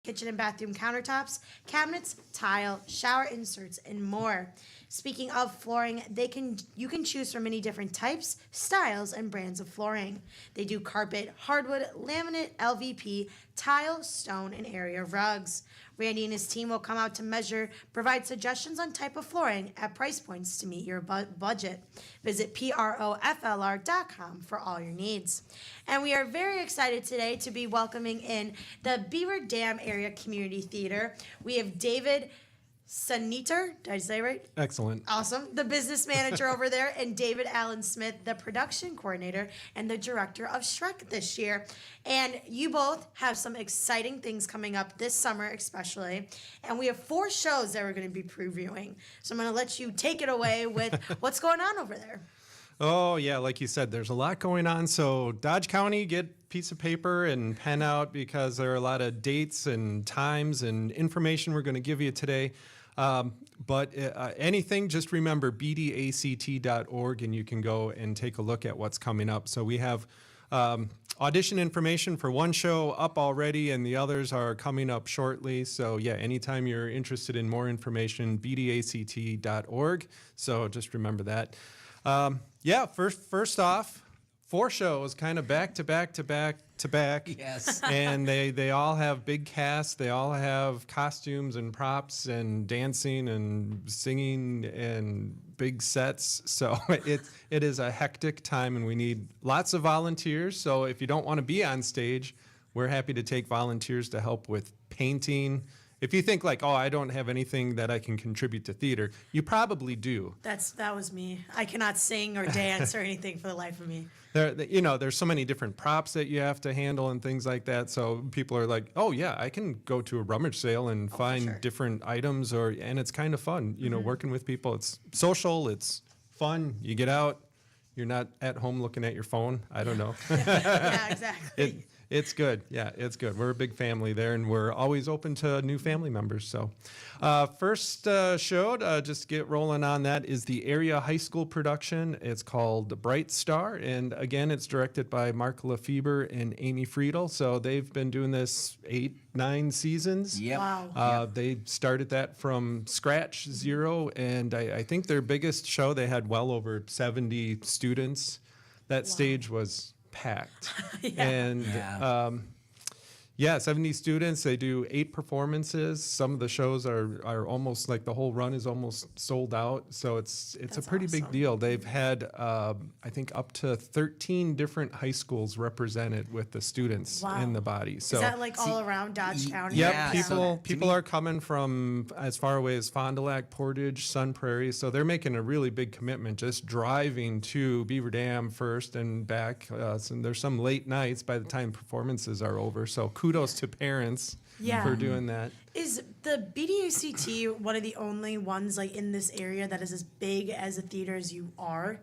kitchen and bathroom countertops, cabinets, tile, shower inserts, and more. Speaking of flooring, you can choose from many different types, styles, and brands of flooring. They do carpet, hardwood, laminate, LVP, tile, stone, and area rugs. Randy and his team will come out to measure, provide suggestions on type of flooring at price points to meet your budget. Visit PROFLR.com for all your needs. And we are very excited today to be welcoming in the Beaver Dam Area Community Theater. We have David Saniter, did I say it right? Excellent. Awesome. The business manager over there, and David Allen Smith, the production coordinator and the director of Shrek this year. And you both have some exciting things coming up this summer, especially. And we have 4 shows that we're going to be previewing. So I'm going to let you take it away with what's going on over there. Oh, yeah, like you said, there's a lot going on. So Dodge County, get a piece of paper and pen out because there are a lot of dates and times and information we're going to give you today. But anything, just remember BDACT.org, and you can go and take a look at what's coming up. So we have audition information for one show up already, and the others are coming up shortly. So yeah, anytime you're interested in more information, BDACT.org. So just remember that. Yeah, first off, 4 shows, kind of back to back to back to back. Yes. And they all have big casts. They all have costumes and props and dancing and singing and big sets. So it is a hectic time, and we need lots of volunteers. So if you don't want to be on stage, we're happy to take volunteers to help with painting. If you think like, oh, I don't have anything that I can contribute to theater, you probably do. That was me. I cannot sing or dance or anything for the life of me. There's so many different props that you have to handle and things like that. So people are like, oh yeah, I can go to a rummage sale and find different items, and it's kind of fun, working with people. It's social, it's fun. You get out, you're not at home looking at your phone. I don't know. Yeah, exactly. It's good. Yeah, it's good. We're a big family there, and we're always open to new family members. So first show, just get rolling on that, is the area high school production. It's called Bright Star, and again, it's directed by Mark Lefebvre and Amy Friedel. So they've been doing this 8-9 seasons. Yep. Wow. They started that from scratch, 0, and I think their biggest show, they had well over 70 students. That stage was packed. And 70 students. They do 8 performances. Some of the shows are almost like the whole run is almost sold out. So it's a pretty big deal. They've had I think up to 13 different high schools represented with the students in the body. So is that like all around Dodge County? Yep, Yeah, people are coming from as far away as Fond du Lac, Portage, Sun Prairie, so they're making a really big commitment just driving to Beaver Dam first and back. And there's some late nights by the time performances are over, so kudos to parents for doing that. Is the BDACT one of the only ones like in this area that is as big as a theater as you are?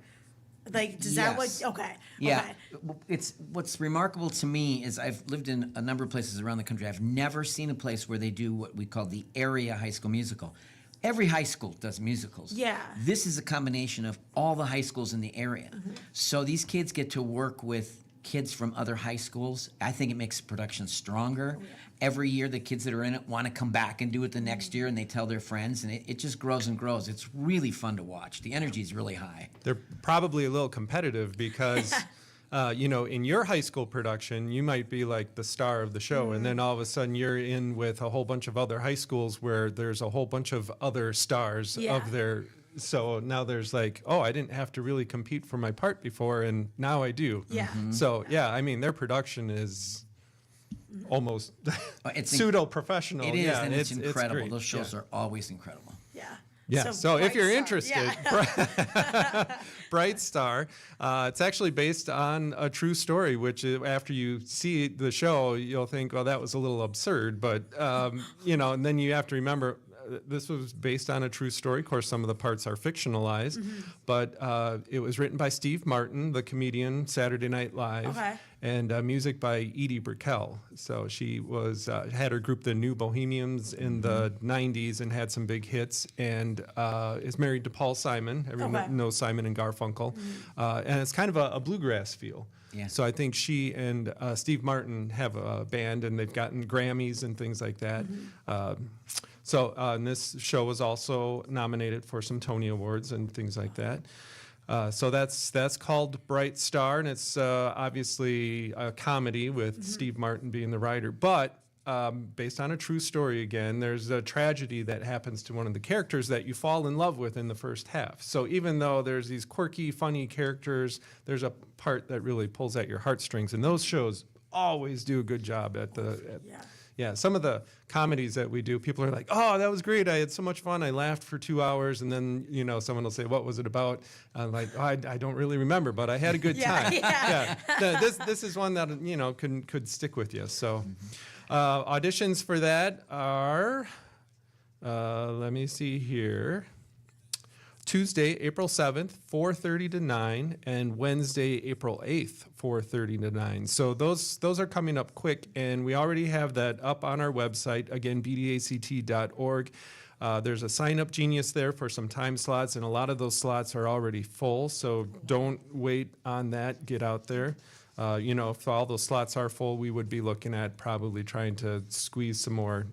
Like, does that what? Okay. Yeah. Okay. It's what's remarkable to me is I've lived in a number of places around the country. I've never seen a place where they do what we call the area high school musical. Every high school does musicals. Yeah. This is a combination of all the high schools in the area. Mm-hmm. So these kids get to work with kids from other high schools. I think it makes production stronger. Every year, the kids that are in it want to come back and do it the next year, and they tell their friends, and it just grows and grows. It's really fun to watch. The energy is really high. They're probably a little competitive because, in your high school production, you might be like the star of the show, and then all of a sudden you're in with a whole bunch of other high schools where there's a whole bunch of other stars of their. So now there's like, oh, I didn't have to really compete for my part before, and now I do. Yeah. So, I mean, their production is almost It's pseudo-professional. It is, yeah, and it's incredible. great. Those shows are always incredible. Yeah. Yeah, so if Bright you're Star. interested, Bright Star, it's actually based on a true story, which after you see the show, you'll think, well, that was a little absurd. But, and then you have to remember, this was based on a true story. Of course, some of the parts are fictionalized, but it was written by Steve Martin, the comedian, Saturday Night Live, Okay. and music by Edie Brickell. So she was had her group, the New Bohemians, in the '90s and had some big hits, and is married to Paul Simon. Everyone Okay. knows Simon and Garfunkel, and it's kind of a bluegrass feel. Yeah. So I think she and Steve Martin have a band, and they've gotten Grammys and things like that. And this show was also nominated for some Tony Awards and things like that. So that's called Bright Star, and it's obviously a comedy with Steve Martin being the writer, but based on a true story again. There's a tragedy that happens to one of the characters that you fall in love with in the first half. So even though there's these quirky, funny characters, there's a part that really pulls at your heartstrings, and those shows always do a good job at the. Yeah, some of the comedies that we do, people are like, "Oh, that was great! I had so much fun. I laughed for 2 hours," and then someone will say, "What was it about?" I'm like, "Oh, I don't really remember, but I had a good time." This is one that could stick with you. So, auditions for that are, let me see here. Tuesday, April 7th, 4:30 to 9, and Wednesday, April 8th, 4:30 to 9. So those are coming up quick, and we already have that up on our website, again, bdact.org. There's a sign-up genius there for some time slots, and a lot of those slots are already full, so don't wait on that. Get out there. If all those slots are full, we would be looking at probably trying to squeeze some more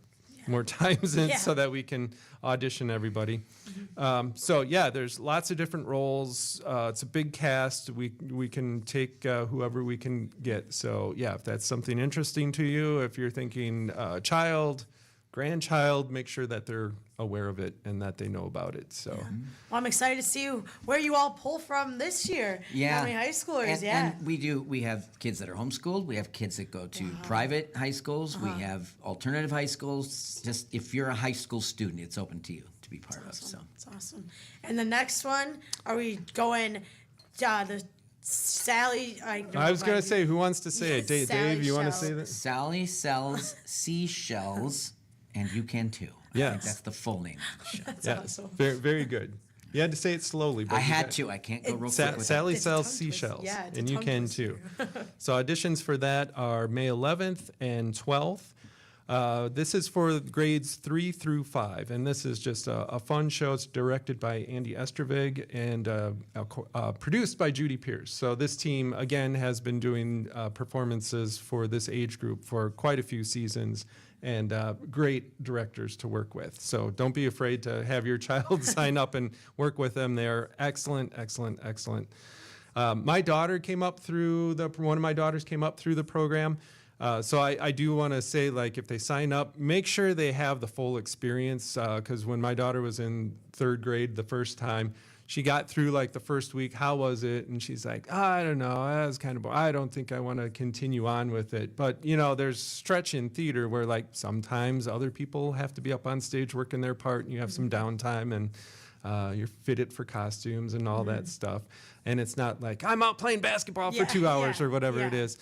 times in so that we can audition everybody. There's lots of different roles. It's a big cast. We can take whoever we can get. So if that's something interesting to you, if you're thinking child, grandchild, make sure that they're aware of it and that they know about it. So, Well, I'm excited to see where you all pull from this year. Yeah. How many high schoolers? And we have kids that are homeschooled. We have kids that go to private high schools. We have alternative high schools. Just if you're a high school student, it's open to you to be part of. So It's awesome. And the next one, are we going the Sally? I was going to say, who wants to say it? Dave, Sally you want to Shell. say this? Sally sells seashells, and you can too. I think Yes. that's the full name of the show. That's awesome. Very, very good. You had to say it slowly. But I you had got- to. I can't go real quick with Sally It's a sells tongue twister. seashells, Yeah, it's a and you tongue can twister. too. So auditions for that are May 11th and 12th. This is for grades 3 through 5, and this is just a fun show. It's directed by Andy Estravig and produced by Judy Pierce. So this team, again, has been doing performances for this age group for quite a few seasons, and great directors to work with. So don't be afraid to have your child sign up and work with them. They're excellent, excellent, excellent. My daughter came up through one of my daughters came up through the program. So I do want to say, if they sign up, make sure they have the full experience. Because when my daughter was in 3rd grade the first time, she got through the first week. How was it? And she's like, I don't know. That was kind of boring. I don't think I want to continue on with it. But, there's stretch in theater where sometimes other people have to be up on stage working their part, and you have some downtime, and you're fitted for costumes and all that stuff. And it's not like, I'm out playing basketball for 2 hours or whatever it is.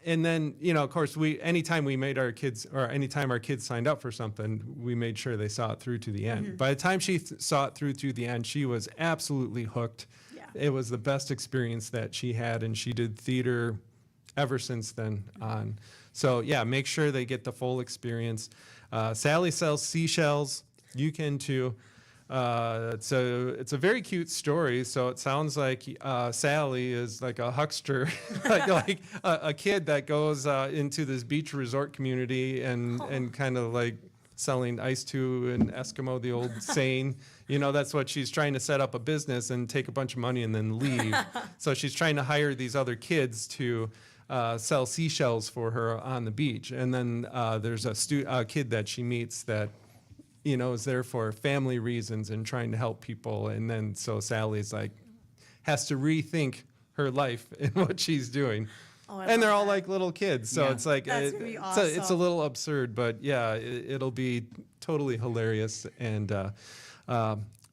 And then, of course, anytime our kids signed up for something, we made sure they saw it through to the end. By the time she saw it through to the end, she was absolutely hooked. Yeah. It was the best experience that she had, and she did theater ever since then on. So, make sure they get the full experience. Sally sells seashells. You can too. It's a very cute story. So it sounds like Sally is like a huckster, like a kid that goes into this beach resort community and kind of selling ice to an Eskimo, the old saying. That's what she's trying to set up a business and take a bunch of money and then leave. So she's trying to hire these other kids to sell seashells for her on the beach. And then there's a kid that she meets that is there for family reasons and trying to help people. And then so Sally's has to rethink her life and what she's doing. And they're all like little kids. So it's That's gonna be awesome. it's a little absurd, but it'll be totally hilarious. And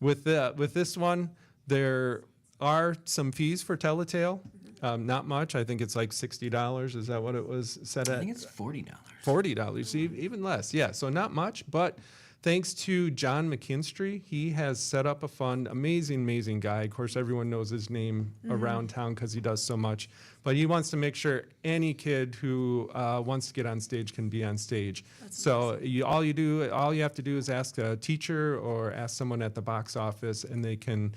with this one, there are some fees for Telltale. Not much. I think it's $60. Is that what it was set at? I think it's $40. $40, even less. Yeah, so not much, but thanks to John McKinstry. He has set up a fund. Amazing guy. Of course, everyone knows his name around town because he does so much. But he wants to make sure any kid who wants to get on stage can be on stage. So all you have to do is ask a teacher or ask someone at the box office, and they can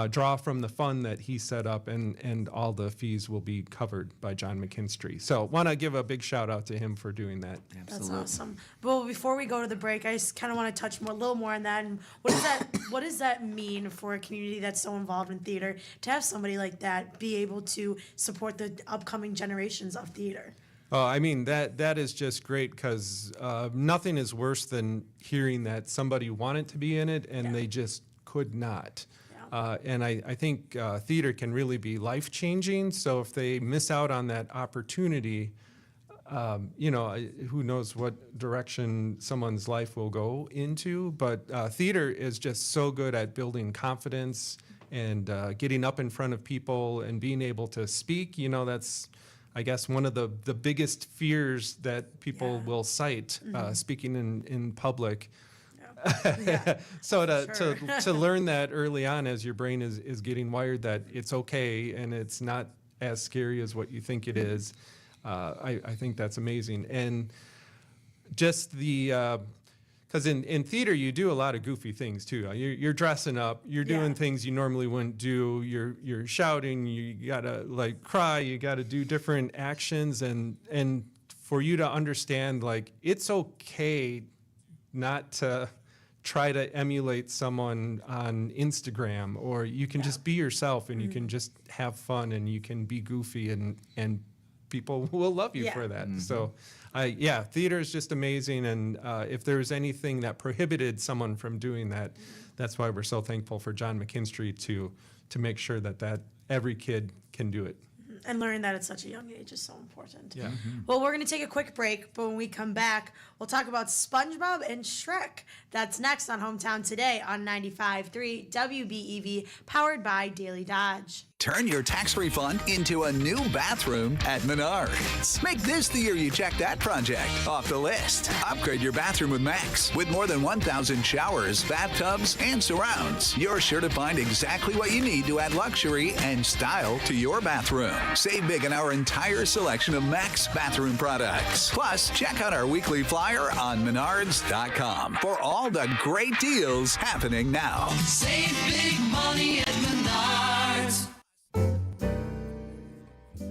draw from the fund that he set up, and all the fees will be covered by John McKinstry. So want to give a big shout out to him for doing that. Absolutely. That's awesome. Well, before we go to the break, I just kind of want to touch a little more on that. And what does that mean for a community that's so involved in theater to have somebody like that be able to support the upcoming generations of theater? Oh, I mean, that is just great, because nothing is worse than hearing that somebody wanted to be in it and they just could not. And I think theater can really be life-changing. So if they miss out on that opportunity, who knows what direction someone's life will go into. But theater is just so good at building confidence and getting up in front of people and being able to speak. That's, I guess, one of the biggest fears that people will cite, speaking in public. So to learn that early on, as your brain is getting wired, that it's okay and it's not as scary as what you think it is, I think that's amazing. And just because in theater you do a lot of goofy things too. You're dressing up, you're doing things you normally wouldn't do. You're shouting, you gotta cry, you gotta do different actions, and for you to understand, it's okay not to try to emulate someone on Instagram, or you can just be yourself, and you can just have fun, and you can be goofy, and people will love you for that. So theater is just amazing, and if there's anything that prohibited someone from doing that, that's why we're so thankful for John McKinstry to make sure that every kid can do it. And learning that at such a young age is so important. Yeah. Well, we're going to take a quick break, but when we come back, we'll talk about SpongeBob and Shrek. That's next on Hometown Today on 95.3 WBEV, powered by Daily Dodge. Turn your tax refund into a new bathroom at Menards. Make this the year you check that project off the list. Upgrade your bathroom with Max. With more than 1,000 showers, bathtubs, and surrounds, you're sure to find exactly what you need to add luxury and style to your bathroom. Save big on our entire selection of Max bathroom products. Plus, check out our weekly flyer on Menards.com for all the great deals happening now. Save big money at Menards.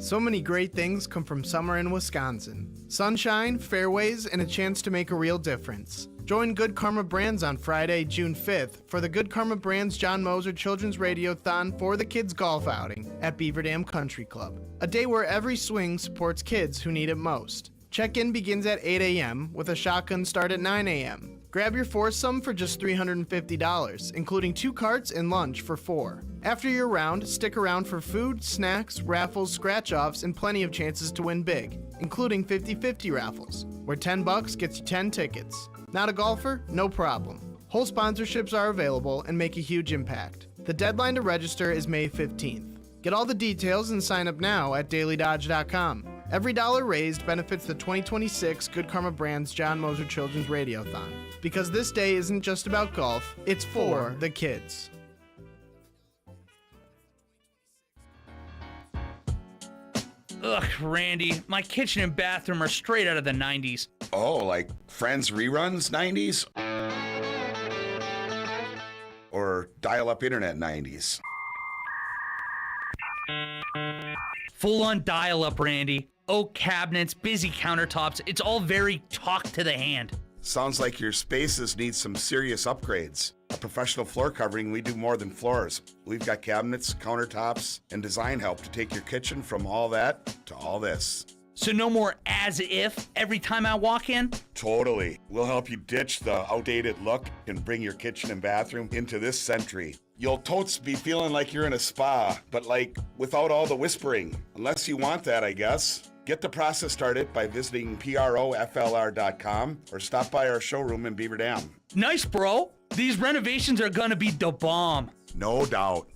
So many great things come from summer in Wisconsin. Sunshine, fairways, and a chance to make a real difference. Join Good Karma Brands on Friday, June 5th for the Good Karma Brands John Moser Children's Radiothon for the Kids Golf Outing at Beaver Dam Country Club. A day where every swing supports kids who need it most. Check-in begins at 8 a.m. with a shotgun start at 9 a.m. Grab your foursome for just $350, including 2 carts and lunch for 4. After your round, stick around for food, snacks, raffles, scratch-offs, and plenty of chances to win big, including 50-50 raffles, where $10 gets you 10 tickets. Not a golfer? No problem. Whole sponsorships are available and make a huge impact. The deadline to register is May 15th. Get all the details and sign up now at DailyDodge.com. Every dollar raised benefits the 2026 Good Karma Brands John Moser Children's Radiothon. Because this day isn't just about golf, it's for the kids. Ugh, Randy, my kitchen and bathroom are straight out of the 90s. Oh, like Friends reruns 90s? Or dial-up internet 90s? Full-on dial-up, Randy. Oak cabinets, busy countertops, it's all very talk to the hand. Sounds like your spaces need some serious upgrades. A professional floor covering, we do more than floors. We've got cabinets, countertops, and design help to take your kitchen from all that to all this. So no more as if every time I walk in? Totally. We'll help you ditch the outdated look and bring your kitchen and bathroom into this century. You'll totes be feeling like you're in a spa, but without all the whispering. Unless you want that, I guess. Get the process started by visiting PROFLR.com or stop by our showroom in Beaver Dam. Nice, bro. These renovations are gonna be the bomb. No doubt.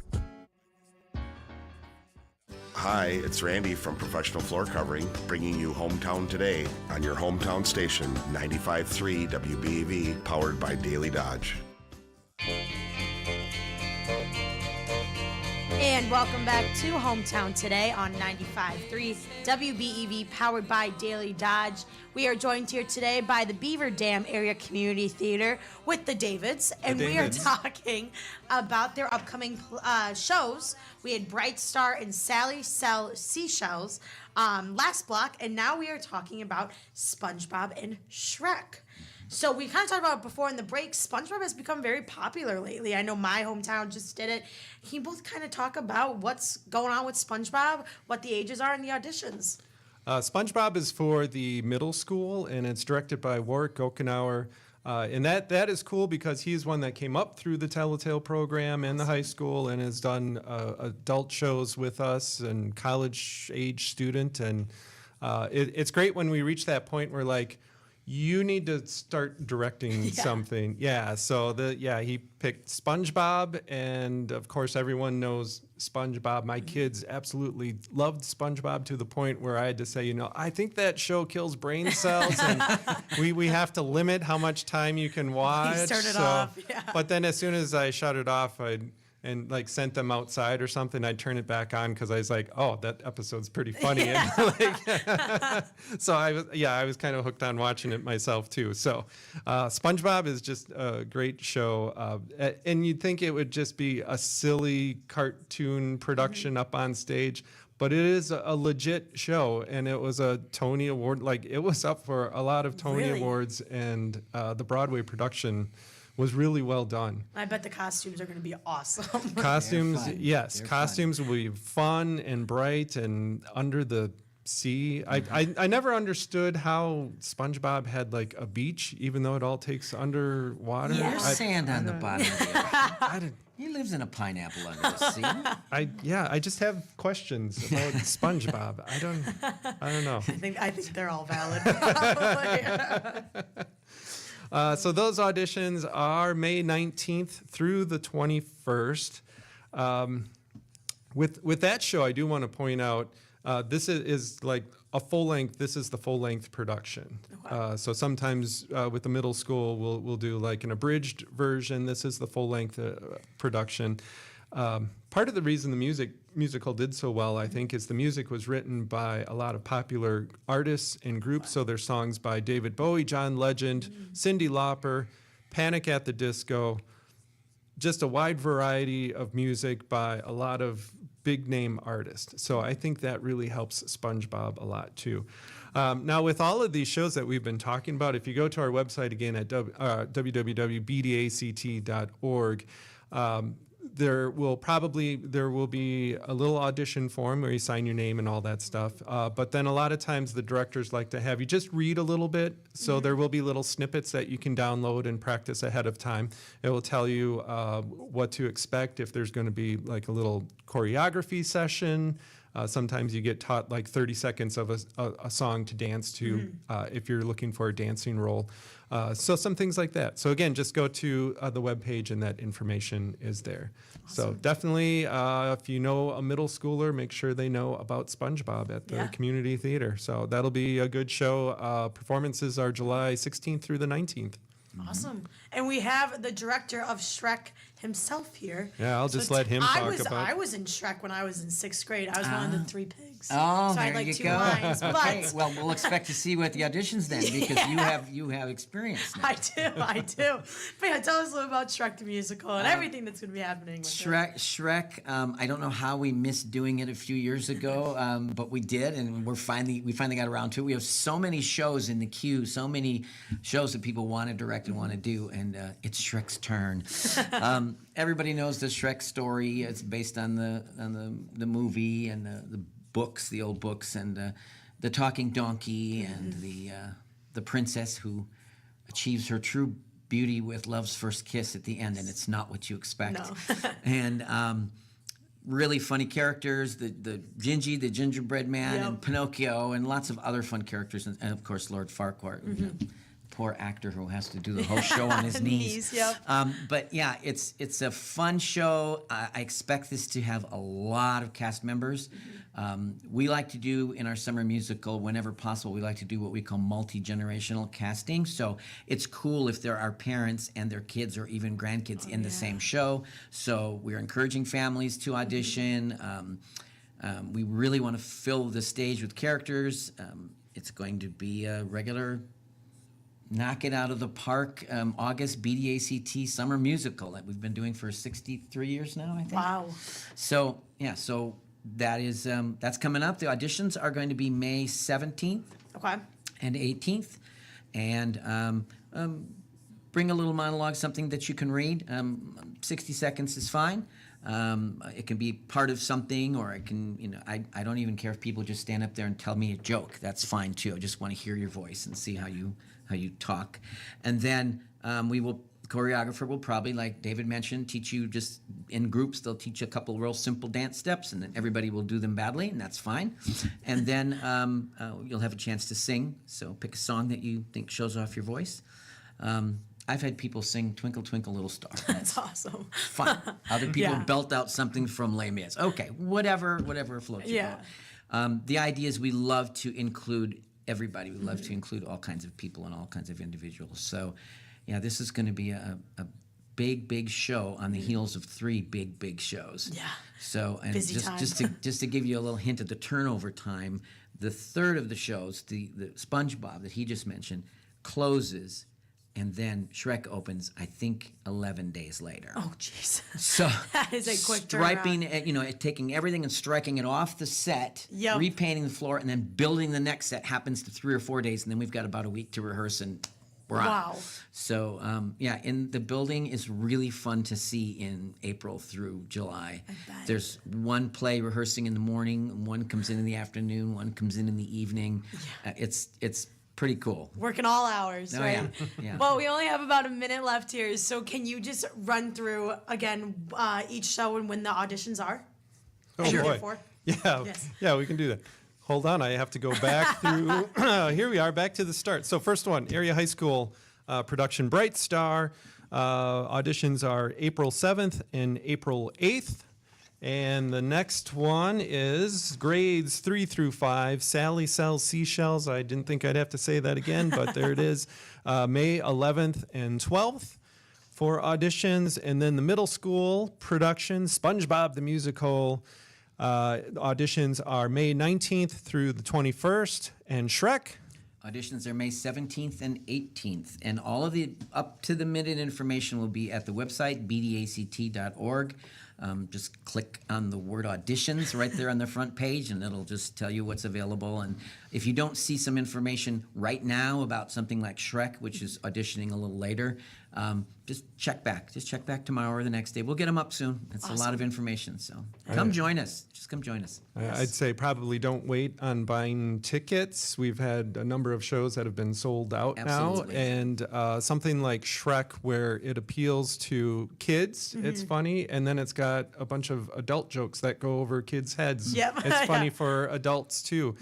Hi, it's Randy from Professional Floor Covering, bringing you Hometown Today on your hometown station, 95.3 WBEV, powered by Daily Dodge. And welcome back to Hometown Today on 95.3 WBEV, powered by Daily Dodge. We are joined here today by the Beaver Dam Area Community Theater with the Davids, and we are talking about their upcoming shows. We had Bright Star and Sally Sell Seashells last block, and now we are talking about SpongeBob and Shrek. So we kind of talked about it before in the break. SpongeBob has become very popular lately. I know my hometown just did it. Can you both kind of talk about what's going on with SpongeBob, what the ages are, and the auditions? SpongeBob is for the middle school, and it's directed by Warwick Okenauer. And that is cool because he's one that came up through the Telltale program in the high school and has done adult shows with us and college-age student. And it's great when we reach that point where, like, you need to start directing something. Yeah, so he picked SpongeBob, and of course everyone knows SpongeBob. My kids absolutely loved SpongeBob to the point where I had to say, I think that show kills brain cells, and we have to limit how much time you can watch. You start it off, yeah. But then as soon as I shut it off, and like sent them outside or something, I'd turn it back on because I was like, oh, that episode's pretty funny. Yeah. And so I was kind of hooked on watching it myself too. So SpongeBob is just a great show. And you'd think it would just be a silly cartoon production up on stage, but it is a legit show, and it was a Tony Award. Like, it was up for a lot of Tony Awards, and the Broadway production was really well done. I bet the costumes are going to be awesome. Costumes, yes. Costumes will be fun and bright and under the sea. I never understood how SpongeBob had like a beach, even though it all takes underwater. Yeah, there's sand on the bottom of the ocean. He lives in a pineapple under the sea. I just have questions about SpongeBob. I don't know. I think they're all valid. So those auditions are May 19th through the 21st. With that show, I do want to point out this is like a full length. This is the full length production. Wow. So sometimes with the middle school, we'll do like an abridged version. This is the full length production. Part of the reason the musical did so well, I think, is the music was written by a lot of popular artists and groups. So there's songs by David Bowie, John Legend, Cyndi Lauper, Panic at the Disco, just a wide variety of music by a lot of big name artists. So I think that really helps SpongeBob a lot too. Now, with all of these shows that we've been talking about, if you go to our website again at www.bdact.org, there will be a little audition form where you sign your name and all that stuff. But then a lot of times the directors like to have you just read a little bit. So there will be little snippets that you can download and practice ahead of time. It will tell you what to expect, if there's going to be like a little choreography session. Sometimes you get taught like 30 seconds of a song to dance to if you're looking for a dancing role. So some things like that. So again, just go to the webpage and that information is there. Awesome. So definitely, if you know a middle schooler, make sure they know about SpongeBob at the community theater. So that'll be a good show. Performances are July 16th through the 19th. Awesome. And we have the director of Shrek himself here. Yeah, I'll just let him talk about I was in Shrek when I was in 6th grade. I was one of the 3 pigs. Oh, so there I had like you 2 go. lines. Okay, But well, we'll expect to see you at the auditions then, because you have experience now. I do. But yeah, tell us a little about Shrek the musical and everything that's going to be happening with Shrek. I don't know how we missed doing it a few years ago, but we did, and we finally got around to it. We have so many shows in the queue, so many shows that people want to direct and want to do, and it's Shrek's turn. Everybody knows the Shrek story. It's based on the movie and the books, the old books, and the talking donkey and the princess who achieves her true beauty with love's first kiss at the end, and it's not what you expect. No. And really funny characters, the Gingy, the gingerbread man, and Pinocchio, and lots of other fun characters, and of course Lord Farquaad. poor actor who has to do the whole show on his knees. Yep. But yeah, it's a fun show. I expect this to have a lot of cast members. We like to do in our summer musical, whenever possible, we like to do what we call multi-generational casting. So it's cool if there are parents and their kids or even grandkids in the same show. So we're encouraging families to audition. We really want to fill the stage with characters. It's going to be a regular knock it out of the park August BDACT summer musical that we've been doing for 63 years now, I think. Wow. So yeah, so that is that's coming up. The auditions are going to be May 17th Okay. and 18th, and bring a little monologue, something that you can read. 60 seconds is fine. It can be part of something, or it can, I don't even care if people just stand up there and tell me a joke. That's fine too. I just want to hear your voice and see how you talk. And then the choreographer will probably, like David mentioned, teach you just in groups. They'll teach you a couple real simple dance steps, and then everybody will do them badly, and that's fine. And then you'll have a chance to sing. So pick a song that you think shows off your voice. I've had people sing Twinkle, Twinkle, Little Star. That's awesome. Fun. Other people Yeah. belt out something from Les Mis. Okay, whatever floats your boat. The idea is we love to include everybody. We love to include all kinds of people and all kinds of individuals. So, yeah, this is going to be a big show on the heels of 3 big shows. Yeah. So, and Busy time. just to give you a little hint of the turnover time, the third of the shows, the SpongeBob that he just mentioned, closes. And then Shrek opens, I think, 11 days later. Oh, jeez. So That is a quick striping, turnaround. taking everything and striking it off the set, Yep. repainting the floor, and then building the next set happens to 3 or 4 days, and then we've got about a week to rehearse, and we're on. Wow. So, in the building is really fun to see in April through July. I bet. There's one play rehearsing in the morning, one comes in the afternoon, one comes in the evening. It's pretty cool. Working all hours, Oh, right? yeah. Well, we only have about a minute left here, so can you just run through again each show and when the auditions are? Oh, And boy. therefore? Yeah, Yes. yeah, we can do that. Hold on, I have to go back through. Here we are, back to the start. So first one, Area High School production Bright Star. Auditions are April 7th and April 8th. And the next one is grades 3 through 5. Sally Sells Seashells. I didn't think I'd have to say that again, but there it is. May 11th and 12th for auditions. And then the middle school production, SpongeBob the Musical. Auditions are May 19th through the 21st. And Shrek. Auditions are May 17th and 18th. And all of the up-to-the-minute information will be at the website, bdact.org. Just click on the word auditions right there on the front page, and it'll just tell you what's available. And if you don't see some information right now about something like Shrek, which is auditioning a little later, just check back. Just check back tomorrow or the next day. We'll get them up soon. It's a lot of information, so come join us. Just come join us. I'd say probably don't wait on buying tickets. We've had a number of shows that have been sold out Absolutely. now. And something like Shrek, where it appeals to kids, it's funny. And then it's got a bunch of adult jokes that go over kids' heads. Yep. It's funny Yeah. for adults, too.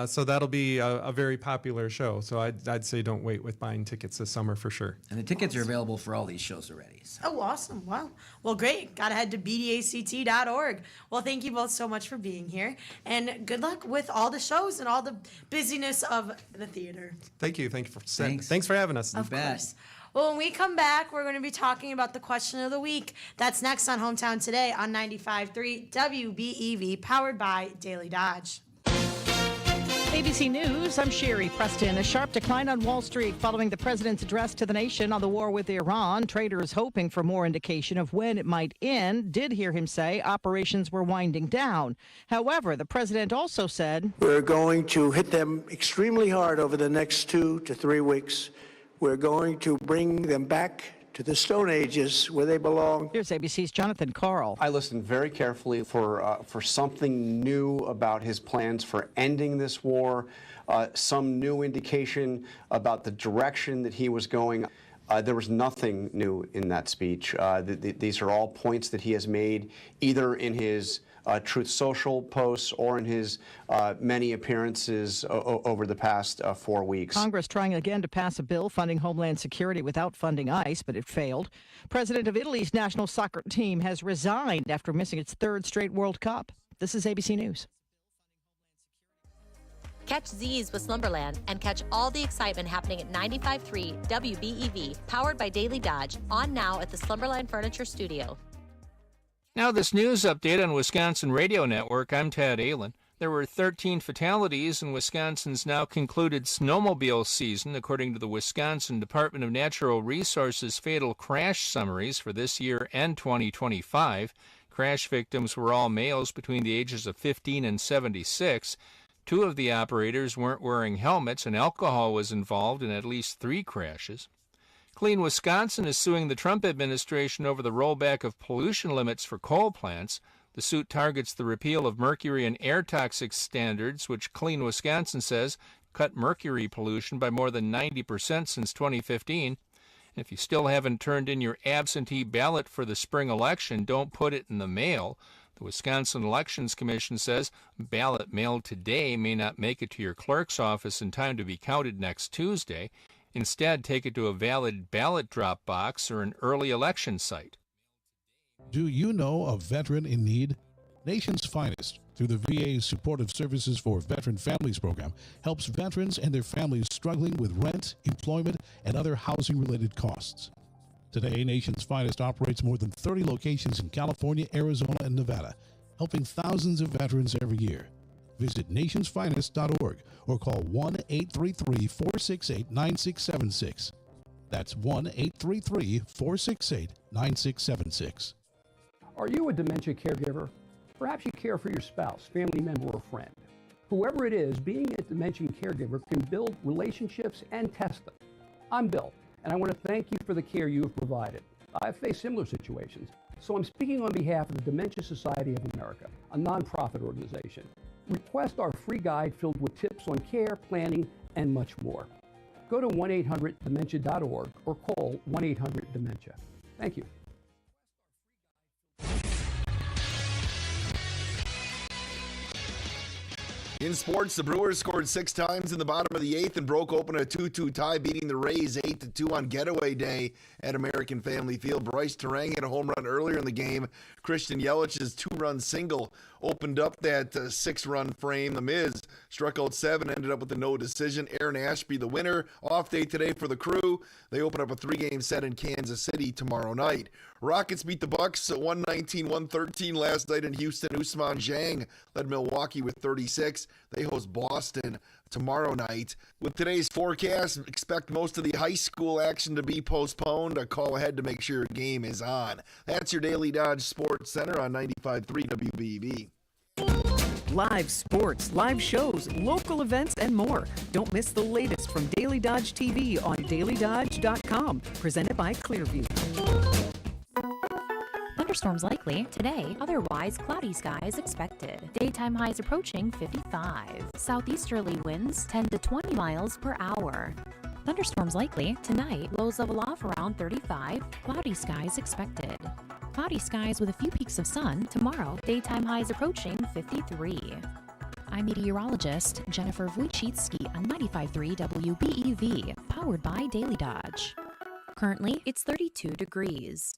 So that'll be a very popular show. So I'd say don't wait with buying tickets this summer for sure. And the tickets are available for all these shows already. So. Oh, awesome. Wow. Well, great. Gotta head to bdact.org. Well, thank you both so much for being here. And good luck with all the shows and all the busyness of the theater. Thank you. Thanks. Thanks for having us. Of bet. course. Well, when we come back, we're going to be talking about the question of the week. That's next on Hometown Today on 95.3 WBEV, powered by Daily Dodge. ABC News, I'm Sherry Preston. A sharp decline on Wall Street following the president's address to the nation on the war with Iran. Traders hoping for more indication of when it might end did hear him say operations were winding down. However, the president also said, We're going to hit them extremely hard over the next 2 to 3 weeks. We're going to bring them back to the Stone Ages where they belong. here's ABC's Jonathan Carl. I listened very carefully for something new about his plans for ending this war, some new indication about the direction that he was going. There was nothing new in that speech. These are all points that he has made either in his Truth Social posts or in his many appearances over the past 4 weeks. Congress trying again to pass a bill funding Homeland Security without funding ICE, but it failed. President of Italy's national soccer team has resigned after missing its third straight World Cup. This is ABC News. Catch Z's with Slumberland and catch all the excitement happening at 95.3 WBEV, powered by Daily Dodge, on now at the Slumberland Furniture Studio. Now this news update on Wisconsin Radio Network. I'm Tad Aylin. There were 13 fatalities in Wisconsin's now concluded snowmobile season, according to the Wisconsin Department of Natural Resources fatal crash summaries for this year and 2025. Crash victims were all males between the ages of 15 and 76. 2 of the operators weren't wearing helmets, and alcohol was involved in at least 3 crashes. Clean Wisconsin is suing the Trump administration over the rollback of pollution limits for coal plants. The suit targets the repeal of mercury and air toxic standards, which Clean Wisconsin says cut mercury pollution by more than 90% since 2015. If you still haven't turned in your absentee ballot for the spring election, don't put it in the mail. The Wisconsin Elections Commission says a ballot mailed today may not make it to your clerk's office in time to be counted next Tuesday. Instead, take it to a valid ballot drop box or an early election site. Do you know a veteran in need? Nation's Finest, through the VA's Supportive Services for Veteran Families program, helps veterans and their families struggling with rent, employment, and other housing-related costs. Today, Nation's Finest operates more than 30 locations in California, Arizona, and Nevada, helping thousands of veterans every year. Visit nationsfinest.org or call 1-833-468-9676. That's 1-833-468-9676. Are you a dementia caregiver? Perhaps you care for your spouse, family member, or friend. Whoever it is, being a dementia caregiver can build relationships and test them. I'm Bill, and I want to thank you for the care you have provided. I've faced similar situations, so I'm speaking on behalf of the Dementia Society of America, a nonprofit organization. Request our free guide filled with tips on care, planning, and much more. Go to 1-800-DEMENTIA.org or call 1-800-DEMENTIA. Thank you. In sports, the Brewers scored 6 times in the bottom of the 8th and broke open a 2-2 tie, beating the Rays 8-2 on getaway day at American Family Field. Bryce Terang hit a home run earlier in the game. Christian Yelich's 2-run single opened up that 6-run frame. The Miz struck out 7, ended up with a no decision. Aaron Ashby, the winner. Off day today for the Crew. They open up a 3-game set in Kansas City tomorrow night. Rockets beat the Bucks 119-113 last night in Houston. Ousmane Dieng led Milwaukee with 36. They host Boston tomorrow night. With today's forecast, expect most of the high school action to be postponed. A call ahead to make sure your game is on. That's your Daily Dodge Sports Center on 95.3 WBEV. Live sports, live shows, local events, and more. Don't miss the latest from Daily Dodge TV on DailyDodge.com. Presented by Clearview. Thunderstorms likely today, otherwise cloudy skies expected. Daytime highs approaching 55. Southeasterly winds 10 to 20 miles per hour. Thunderstorms likely tonight, lows level off around 35. Cloudy skies expected. Cloudy skies with a few peaks of sun tomorrow, daytime highs approaching 53. I'm meteorologist Jennifer Wojcicki on 95.3 WBEV, powered by Daily Dodge. Currently, it's 32 degrees.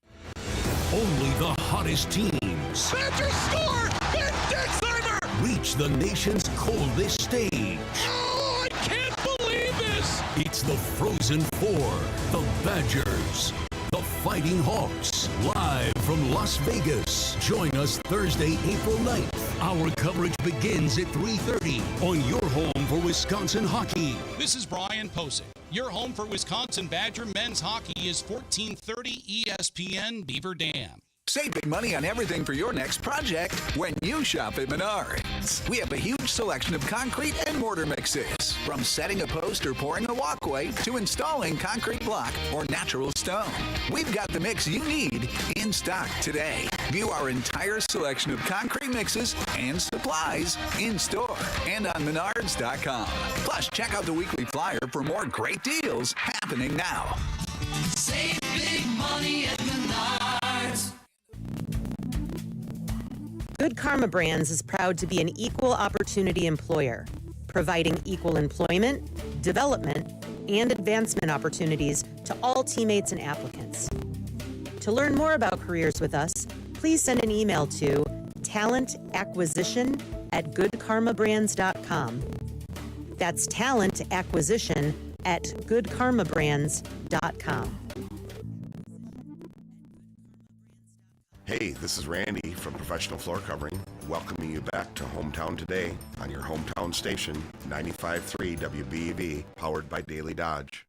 Only the hottest teams. Badgers score! Ben Dexheimer! Reach the nation's coldest stage. Oh, I can't believe this! It's the Frozen Four, the Badgers, the Fighting Hawks, live from Las Vegas. Join us Thursday, April 9th. Our coverage begins at 3:30 on your home for Wisconsin hockey. This is Brian Posick. Your home for Wisconsin Badger men's hockey is 1430 ESPN Beaver Dam. Save big money on everything for your next project when you shop at Menards. We have a huge selection of concrete and mortar mixes. From setting a post or pouring a walkway to installing concrete block or natural stone. We've got the mix you need in stock today. View our entire selection of concrete mixes and supplies in store and on Menards.com. Plus, check out the weekly flyer for more great deals happening now. Save big money at Menards. Good Karma Brands is proud to be an equal opportunity employer, providing equal employment, development, and advancement opportunities to all teammates and applicants. To learn more about careers with us, please send an email to talentacquisition@goodkarmabrands.com. That's talentacquisition@goodkarmabrands.com. Hey, this is Randy from Professional Floor Covering, welcoming you back to Hometown Today on your hometown station, 95.3 WBEV, powered by Daily Dodge.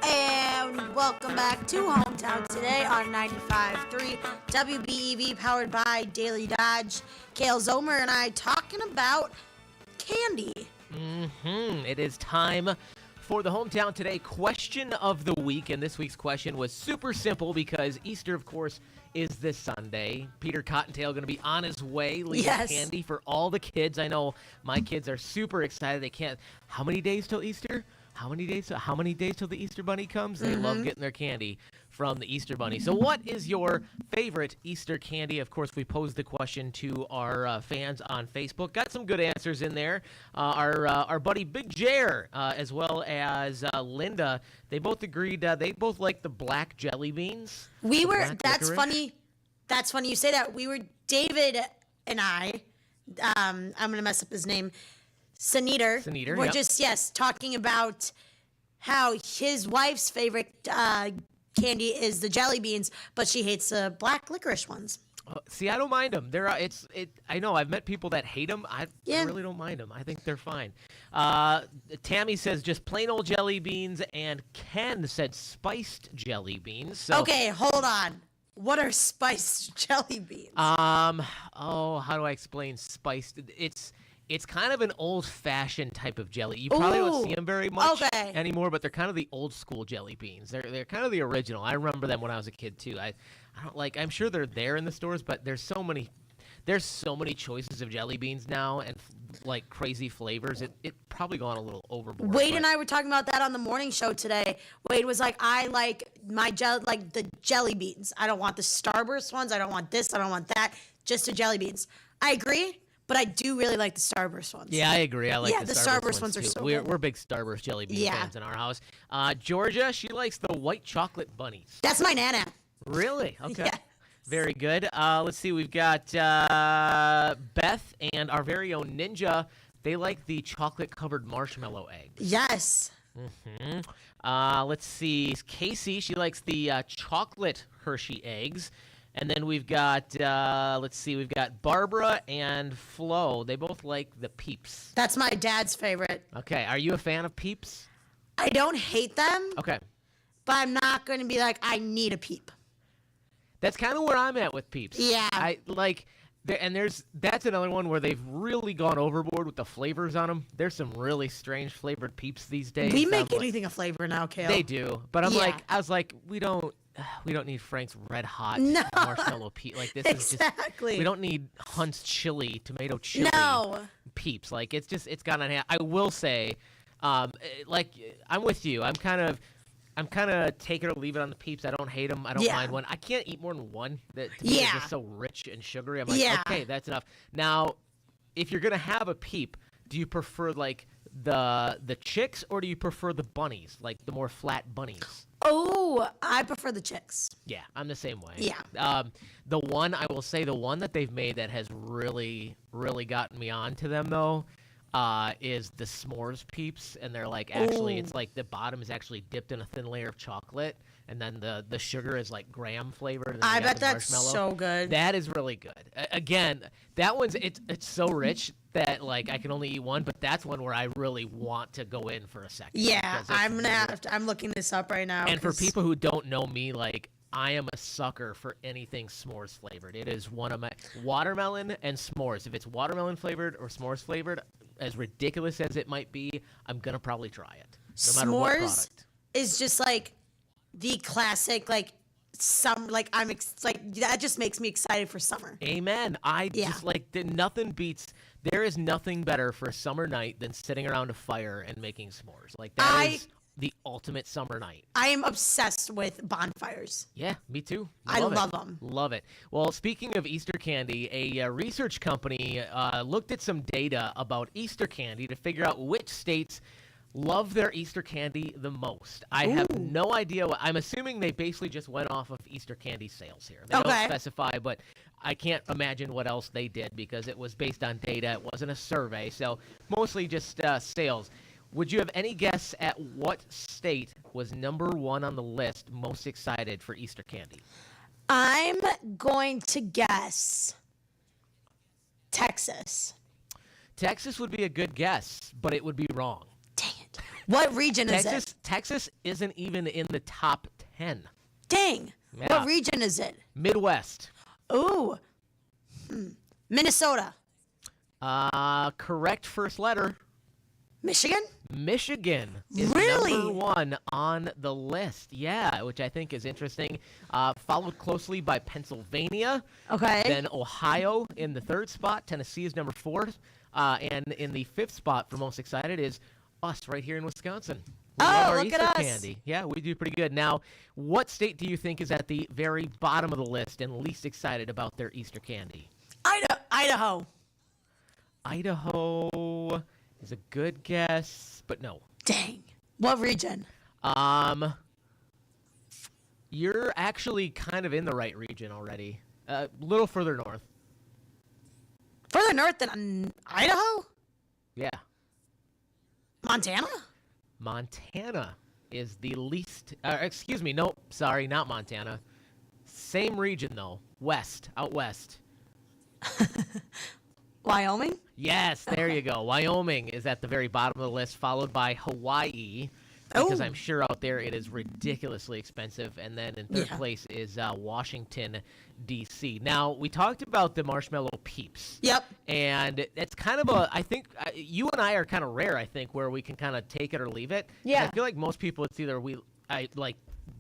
And welcome back to Hometown Today on 95.3 WBEV, powered by Daily Dodge. Kale Zomer and I talking about candy. It is time for the Hometown Today question of the week, and this week's question was super simple because Easter, of course, is this Sunday. Peter Cottontail going to be on his way, leaving candy for all the kids. I know my kids are super excited. They can't. How many days till Easter? How many days till the Easter Bunny comes? They love getting their candy from the Easter Bunny. So what is your favorite Easter candy? Of course, we posed the question to our fans on Facebook. Got some good answers in there. Our buddy Big Jer, as well as Linda, they both agreed they both like the black jelly beans. That's funny. That's funny you say that. We were, David and I, I'm going to mess up his name, Saniter. We're just, talking about how his wife's favorite candy is the jelly beans, but she hates the black licorice ones. See, I don't mind them. I know I've met people that hate them. I really don't mind them. I think they're fine. Tammy says just plain old jelly beans, and Ken said spiced jelly beans. So, okay, hold on. What are spiced jelly beans? How do I explain spiced? It's kind of an old-fashioned type of jelly. You probably don't see them very much anymore, but they're kind of the old-school jelly beans. They're kind of the original. I remember them when I was a kid too. I don't like. I'm sure they're there in the stores, but there's so many choices of jelly beans now and like crazy flavors. It probably gone a little overboard. Wade and I were talking about that on the morning show today. Wade was like, I like the jelly beans. I don't want the Starburst ones. I don't want this. I don't want that. Just the jelly beans. I agree. But I do really like the Starburst ones. Yeah, I agree. I like the Starburst ones are too. so We're good. big Starburst jelly bean fans in our house. Georgia, she likes the white chocolate bunnies. That's my nana. Really? Okay. Yeah. Very good. Let's see. We've got Beth and our very own Ninja. They like the chocolate-covered marshmallow eggs. Yes. Let's see. Casey, she likes the chocolate Hershey eggs. And then we've got, we've got Barbara and Flo. They both like the Peeps. That's my dad's favorite. Okay. Are you a fan of Peeps? I don't hate them. Okay. But I'm not going to be like, I need a Peep. That's kind of where I'm at with Peeps. Yeah. That's another one where they've really gone overboard with the flavors on them. There's some really strange flavored Peeps these days. We make anything a flavor now, Kale. They do. But I was like, we don't need Frank's Red Hot marshmallow Peep. Like this is just, we don't need Hunt's chili, tomato chili Peeps. Like it's gone on. I will say, I'm with you. I'm kind of take it or leave it on the Peeps. I don't hate them. I don't mind one. I can't eat more than one. That to me is just so rich and sugary. I'm like, okay, that's enough. Now, if you're gonna have a Peep, do you prefer like the chicks or do you prefer the bunnies, like the more flat bunnies? Oh, I prefer the chicks. Yeah, I'm the same way. Yeah. The one that they've made that has really, really gotten me on to them though, is the s'mores Peeps, and they're like it's like the bottom is actually dipped in a thin layer of chocolate, and then the sugar is like graham flavored. And then I bet that's so good. That is really good. Again, that one's it's so rich that like I can only eat one, but that's one where I really want to go in for a second. Yeah, I'm looking this up right now. And for people who don't know me, like I am a sucker for anything s'mores flavored. It is one of my watermelon and s'mores. If it's watermelon flavored or s'mores flavored, as ridiculous as it might be, I'm gonna probably try it. No matter what product. Is just like the classic that just makes me excited for summer. Amen. Just like nothing beats. There is nothing better for a summer night than sitting around a fire and making s'mores. Like that is the ultimate summer night. I am obsessed with bonfires. Yeah, me too. I Love love it. them. Love it. Well, speaking of Easter candy, a research company looked at some data about Easter candy to figure out which states love their Easter candy the most. I have no idea. I'm assuming they basically just went off of Easter candy sales here. They don't specify, but I can't imagine what else they did because it was based on data. It wasn't a survey, so mostly just sales. Would you have any guess at what state was number one on the list most excited for Easter candy? I'm going to guess Texas. Texas would be a good guess, but it would be wrong. What region is it? Texas isn't even in the top 10. Dang. Yeah. What region is it? Midwest. Ooh. Minnesota. Correct first letter. Michigan? Michigan is number one on the list. Yeah, which I think is interesting. Followed closely by Pennsylvania. Okay. Then Ohio in the third spot. Tennessee is number 4. And in the 5th spot for most excited is us right here in Wisconsin. We love our look Easter at us. candy. Yeah, we do pretty good. Now, what state do you think is at the very bottom of the list and least excited about their Easter candy? Idaho. Idaho is a good guess, but no. Dang. What region? You're actually kind of in the right region already. A little further north. Further north than Idaho? Yeah. Montana? Montana is the least. Excuse me. Nope. Sorry, not Montana. Same region, though. Out west. Wyoming? Yes, there you go. Wyoming is at the very bottom of the list, followed by Hawaii, because I'm sure out there it is ridiculously expensive. And then in third place is Washington, D.C. Now, we talked about the Marshmallow Peeps. Yep. And it's kind of I think you and I are kind of rare, I think, where we can kind of take it or leave it. Yeah. I feel like most people, it's either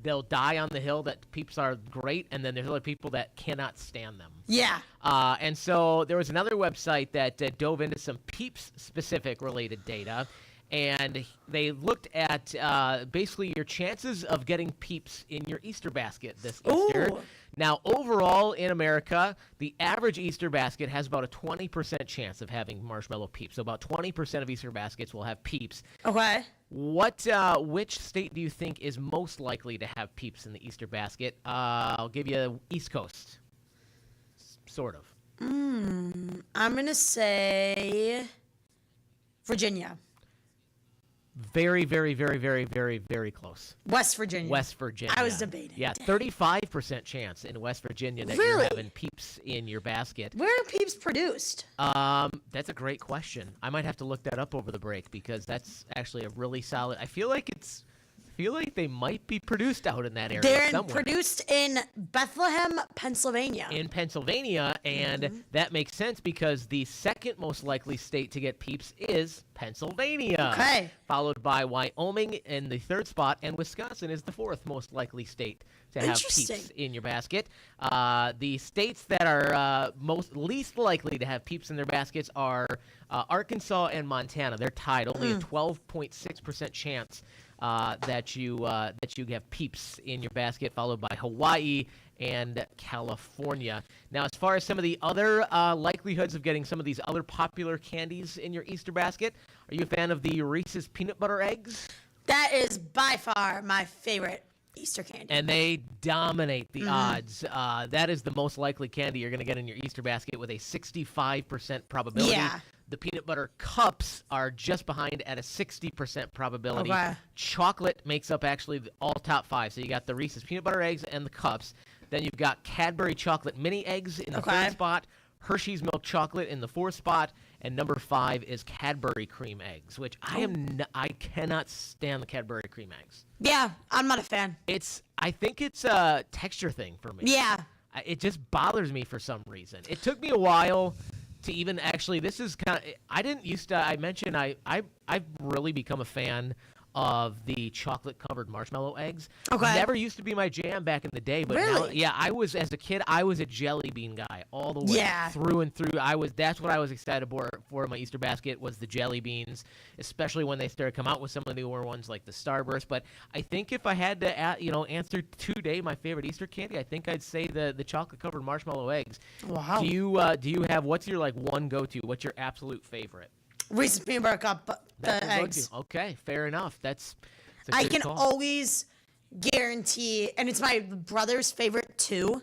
they'll die on the hill that Peeps are great, and then there's other people that cannot stand them. Yeah. And so there was another website that dove into some Peeps-specific related data, and they looked at basically your chances of getting Peeps in your Easter basket this Easter. Now, overall in America, the average Easter basket has about a 20% chance of having Marshmallow Peeps. So about 20% of Easter baskets will have Peeps. Okay. Which state do you think is most likely to have Peeps in the Easter basket? I'll give you East Coast. Sort of. I'm going to say Virginia. Very, very, very, very, very, very close. West Virginia. West Virginia. I was debating. Yeah, 35% chance in West Virginia that you're having Peeps in your basket. Where are Peeps produced? That's a great question. I might have to look that up over the break because that's actually a really solid. I feel like they might be produced out in that area They're somewhere. produced in Bethlehem, Pennsylvania. In Pennsylvania, and that makes sense because the second most likely state to get Peeps is Pennsylvania. Okay. Followed by Wyoming in the third spot, and Wisconsin is the fourth most likely state to have Peeps in your basket. The states that are least likely to have Peeps in their baskets are Arkansas and Montana. They're tied, only a 12.6% chance that you have Peeps in your basket, followed by Hawaii and California. Now, as far as some of the other likelihoods of getting some of these other popular candies in your Easter basket, are you a fan of the Reese's peanut butter eggs? That is by far my favorite Easter candy. And they dominate the odds. That is the most likely candy you're going to get in your Easter basket with a 65% probability. Yeah. The peanut butter cups are just behind at a 60% probability. Okay. Chocolate makes up actually all top 5. So you got the Reese's peanut butter eggs and the cups. Then you've got Cadbury chocolate mini eggs in the third spot, Hershey's milk chocolate in the fourth spot, and number 5 is Cadbury cream eggs, which I cannot stand the Cadbury cream eggs. Yeah, I'm not a fan. I think it's a texture thing for me. Yeah. It just bothers me for some reason. It took me a while to even actually, this is kind of, I didn't used to, I mentioned I've really become a fan of the chocolate-covered marshmallow eggs. Okay. Never used to be my jam back in the day, but now, Really? yeah, as a kid, I was a jelly bean guy all the way Yeah. through and through. That's what I was excited for my Easter basket was the jelly beans, especially when they started to come out with some of the newer ones like the Starburst. But I think if I had to, answer today my favorite Easter candy, I think I'd say the chocolate-covered marshmallow eggs. Wow. Do you have what's your one go-to? What's your absolute favorite? Reese's Peanut Butter Cup, That's the your eggs. go-to. Okay, fair enough. That's a I good can call. always guarantee, and it's my brother's favorite too.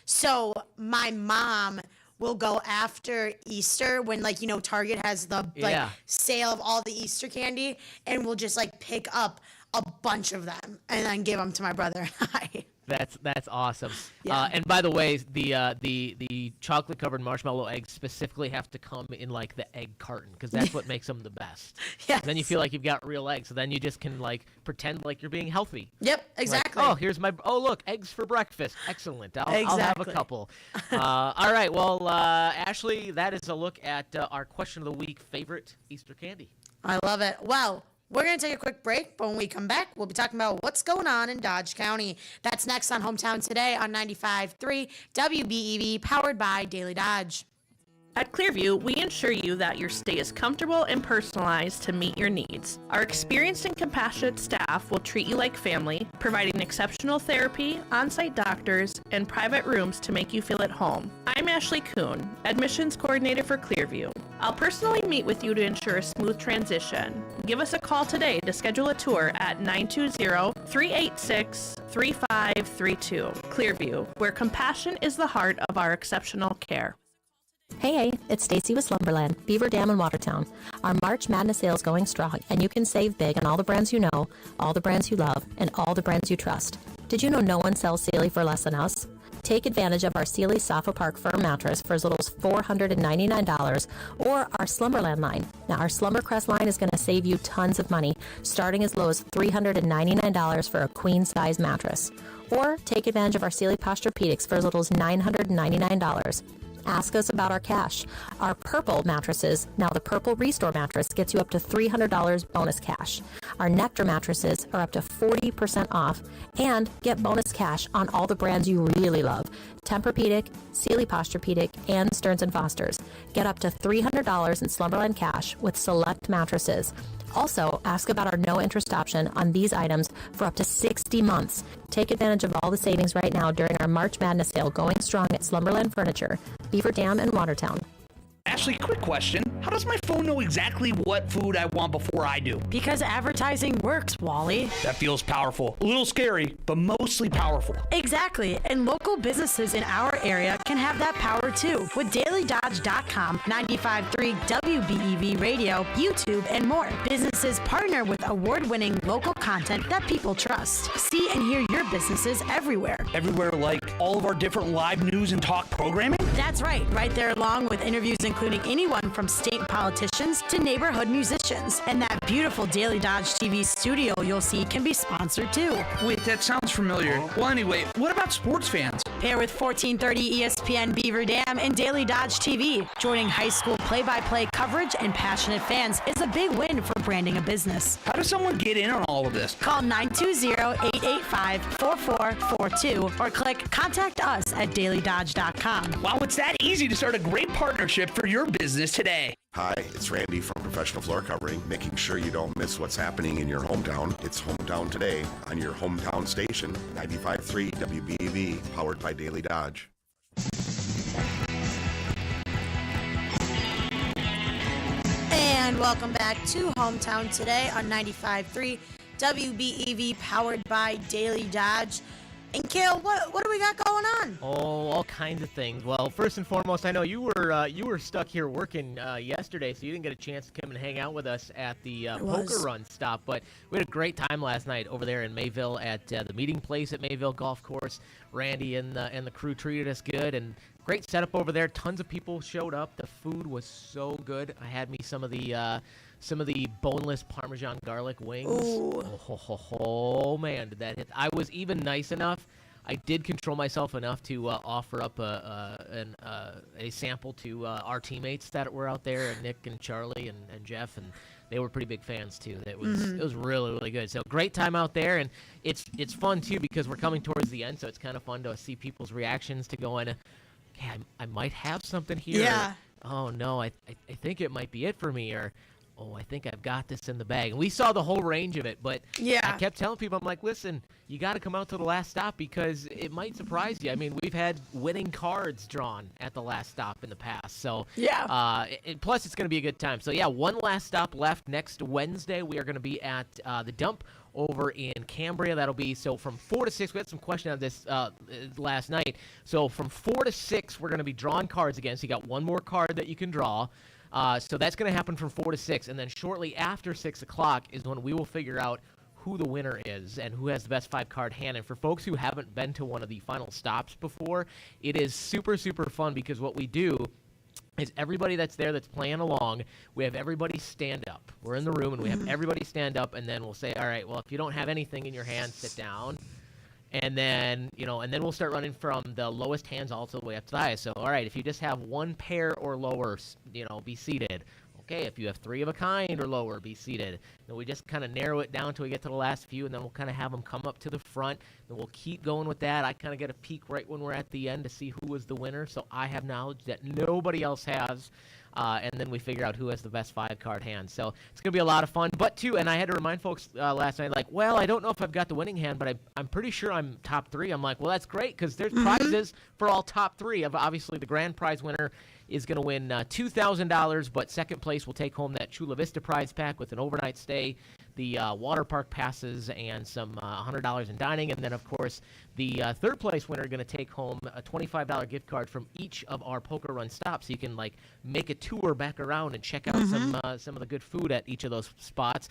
So my mom will go after Easter when Target has the Yeah. sale of all the Easter candy, and we'll just pick up a bunch of them and then give them to my brother and I. That's awesome. Yeah. And by the way, the chocolate covered marshmallow eggs specifically have to come in the egg carton because that's what makes them the best. Yes. Then you feel like you've got real eggs. So then you just can pretend like you're being healthy. Yep, exactly. Look, eggs for breakfast. Excellent. I'll have a Exactly. couple. All right. Well, Ashley, that is a look at our question of the week: favorite Easter candy. I love it. Well, we're going to take a quick break, but when we come back, we'll be talking about what's going on in Dodge County. That's next on Hometown Today on 95.3 WBEV, powered by Daily Dodge. At Clearview, we ensure you that your stay is comfortable and personalized to meet your needs. Our experienced and compassionate staff will treat you like family, providing exceptional therapy, on-site doctors, and private rooms to make you feel at home. I'm Ashley Kuhn, admissions coordinator for Clearview. I'll personally meet with you to ensure a smooth transition. Give us a call today to schedule a tour at 920-386-3532. Clearview, where compassion is the heart of our exceptional care. Hey, it's Stacy with Slumberland, Beaver Dam in Watertown. Our March Madness sale is going strong, and you can save big on all the brands you know, all the brands you love, and all the brands you trust. Did you know no one sells Sealy for less than us? Take advantage of our Sealy Sofa Park Firm mattress for as little as $499 or our Slumberland line. Now, our Slumbercrest line is going to save you tons of money, starting as low as $399 for a queen-size mattress. Or take advantage of our Sealy Posturepedics for as little as $999. Ask us about our cash. Our purple mattresses, now the purple Restore mattress, gets you up to $300 bonus cash. Our Nectar mattresses are up to 40% off and get bonus cash on all the brands you really love. Tempur-Pedic, Sealy Posturepedic, and Stearns & Foster's. Get up to $300 in Slumberland cash with select mattresses. Also, ask about our no-interest option on these items for up to 60 months. Take advantage of all the savings right now during our March Madness sale going strong at Slumberland Furniture, Beaver Dam, and Watertown. Ashley, quick question. How does my phone know exactly what food I want before I do? Because advertising works, Wally. That feels powerful. A little scary, but mostly powerful. Exactly, and local businesses in our area can have that power too with DailyDodge.com, 95.3 WBEV Radio, YouTube, and more. Businesses partner with award-winning local content that people trust. See and hear your businesses everywhere. Everywhere, like all of our different live news and talk programming? That's right there along with interviews including anyone from state politicians to neighborhood musicians. And that beautiful Daily Dodge TV studio you'll see can be sponsored too. Wait, that sounds familiar. Well, anyway, what about sports fans? Pair with 1430 ESPN Beaver Dam and Daily Dodge TV. Joining high school play-by-play coverage and passionate fans is a big win for branding a business. How does someone get in on all of this? Call 920-885-4442 or click Contact Us at DailyDodge.com. Wow, it's that easy to start a great partnership for your business today. Hi, it's Randy from Professional Floor Covering, making sure you don't miss what's happening in your hometown. It's Hometown Today on your hometown station, 95.3 WBEV, powered by Daily Dodge. And welcome back to Hometown Today on 95.3 WBEV, powered by Daily Dodge. And Kale, what do we got going on? Oh, all kinds of things. Well, first and foremost, I know you were stuck here working yesterday, so you didn't get a chance to come and hang out with us at the poker run stop. But we had a great time last night over there in Mayville at the meeting place at Mayville Golf Course. Randy and the crew treated us good, and great setup over there. Tons of people showed up. The food was so good. I had me some of the boneless Parmesan garlic wings. Ooh. Oh man, did that hit? I was even nice enough. I did control myself enough to offer up a sample to our teammates that were out there, Nick and Charlie and Jeff, and they were pretty big fans too. It was really, really good. So great time out there, and it's fun too because we're coming towards the end, so it's kind of fun to see people's reactions to going, okay, I might have something here. Yeah. Oh no, I think it might be it for me, or oh, I think I've got this in the bag. And we saw the whole range of it, but I kept telling people, I'm like, listen, you got to come out to the last stop because it might surprise you. I mean, we've had winning cards drawn at the last stop in the past. So, plus it's going to be a good time. So, one last stop left. Next Wednesday, we are going to be at the Dump over in Cambria. That'll be, so from 4 to 6, we had some question on this last night. So from 4 to 6, we're going to be drawing cards again. So you got one more card that you can draw. So that's going to happen from 4 to 6, and then shortly after 6 o'clock is when we will figure out who the winner is and who has the best 5-card hand. And for folks who haven't been to one of the final stops before, it is super, super fun because what we do is everybody that's there that's playing along, we have everybody stand up. We're in the room, and we have everybody stand up, and then we'll say, all right, well, if you don't have anything in your hand, sit down. And then, and then we'll start running from the lowest hands all the way up to the highest. So, all right, if you just have one pair or lower, be seated. Okay, if you have 3 of a kind or lower, be seated. Then we just kind of narrow it down until we get to the last few, and then we'll kind of have them come up to the front. Then we'll keep going with that. I kind of get a peek right when we're at the end to see who was the winner. So I have knowledge that nobody else has. And then we figure out who has the best 5-card hand. So it's going to be a lot of fun. But, too, and I had to remind folks last night, like, well, I don't know if I've got the winning hand, but I'm pretty sure I'm top 3. I'm like, well, that's great because there's prizes for all top 3. Obviously, the grand prize winner is going to win $2,000, but second place will take home that Chula Vista prize pack with an overnight stay, the water park passes, and some $100 in dining. And then, of course, the third place winner is going to take home a $25 gift card from each of our Poker Run stops. So you can, make a tour back around and check out some of the good food at each of those spots.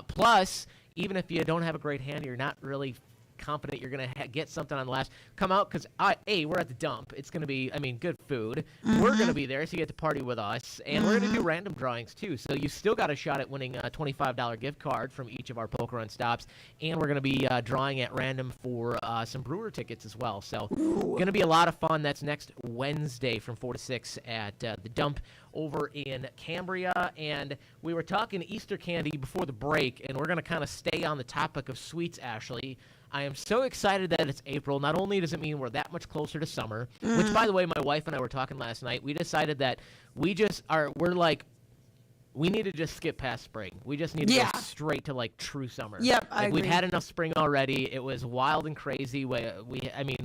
Plus, even if you don't have a great hand, you're not really confident you're going to get something on the last, come out because, we're at the Dump. It's going to be, good food. We're going to be there, so you get to party with us. And we're going to do random drawings, too. So you still got a shot at winning a $25 gift card from each of our Poker Run stops. And we're going to be drawing at random for some brewer tickets as well. So going to be a lot of fun. That's next Wednesday from 4 to 6 at the Dump over in Cambria. And we were talking Easter candy before the break, and we're going to kind of stay on the topic of sweets, Ashley. I am so excited that it's April. Not only does it mean we're that much closer to summer, which, by the way, my wife and I were talking last night. We decided that we need to just skip past spring. We just need to go straight to, true summer. Yep, I agree. We've had enough spring already. It was wild and crazy. We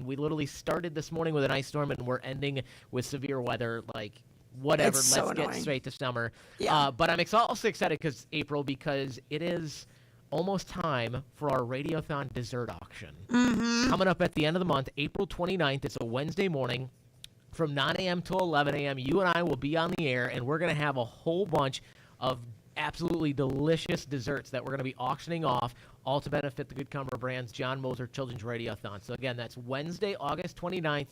literally started this morning with an ice storm, and we're ending with severe weather, whatever. It's so Let's annoying. get straight to summer. Yeah. But I'm also excited because it is almost time for our Radiothon dessert auction. Coming up at the end of the month, April 29th. It's a Wednesday morning from 9 a.m. till 11 a.m. You and I will be on the air, and we're going to have a whole bunch of absolutely delicious desserts that we're going to be auctioning off, all to benefit the Good Cumber Brands John Moser Children's Radiothon. So, again, that's Wednesday, August 29th,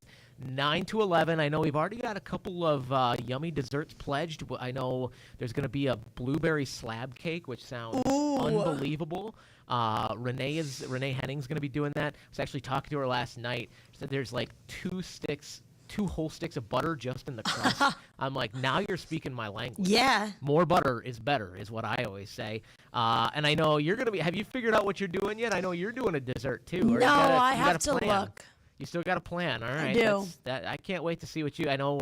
9 to 11. I know we've already got a couple of yummy desserts pledged. I know there's going to be a blueberry slab cake, which sounds unbelievable. Renee Henning's going to be doing that. I was actually talking to her last night. She said there's 2 whole sticks of butter just in the crust. I'm like, now you're speaking my language. Yeah. More butter is better, is what I always say. And I know you're going to be, have you figured out what you're doing yet? I know you're doing a dessert too. No, I have to look. You still got a plan, all right? I do. I can't wait to see what you. I know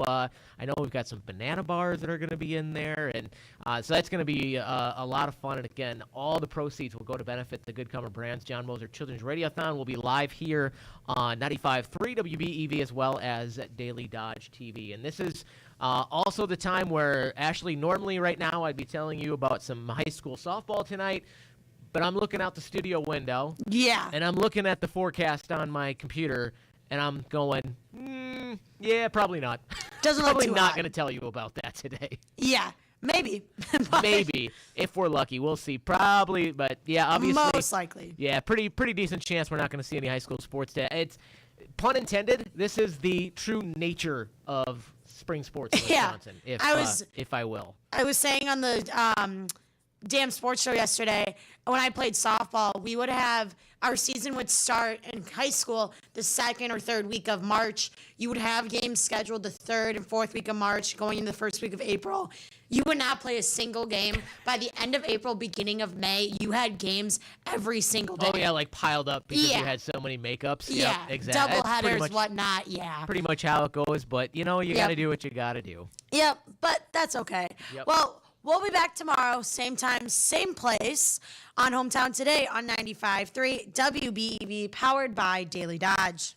we've got some banana bars that are going to be in there, and so that's going to be a lot of fun. And again, all the proceeds will go to benefit the Good Cumber Brands John Moser Children's Radiothon. Will be live here on 95.3 WBEV as well as Daily Dodge TV. And this is also the time where Ashley, normally right now I'd be telling you about some high school softball tonight. But I'm looking out the studio window. Yeah. And I'm looking at the forecast on my computer, and I'm going, yeah, probably not. Doesn't look probably too not hot. going to tell you about that today. Yeah, maybe. Maybe, if we're lucky. We'll see. Probably, but yeah, obviously. Most likely. Yeah, pretty decent chance we're not going to see any high school sports today. It's, pun intended, this is the true nature of spring sports in Wisconsin, if I will. I was saying on the damn sports show yesterday. When I played softball, we would have our season would start in high school the second or third week of March. You would have games scheduled the third and fourth week of March, going into the first week of April. You would not play a single game. By the end of April, beginning of May, you had games every single day. Oh, yeah, like piled up because Yeah. you had so many makeups. Yeah, Yep, exactly. double That's pretty headers, much- whatnot. Yeah. Pretty much how it goes, but you know, you Yep. got to do what you got to do. Yep, but that's okay. Yep. Well, we'll be back tomorrow, same time, same place on Hometown Today on 95.3 WBEV, powered by Daily Dodge.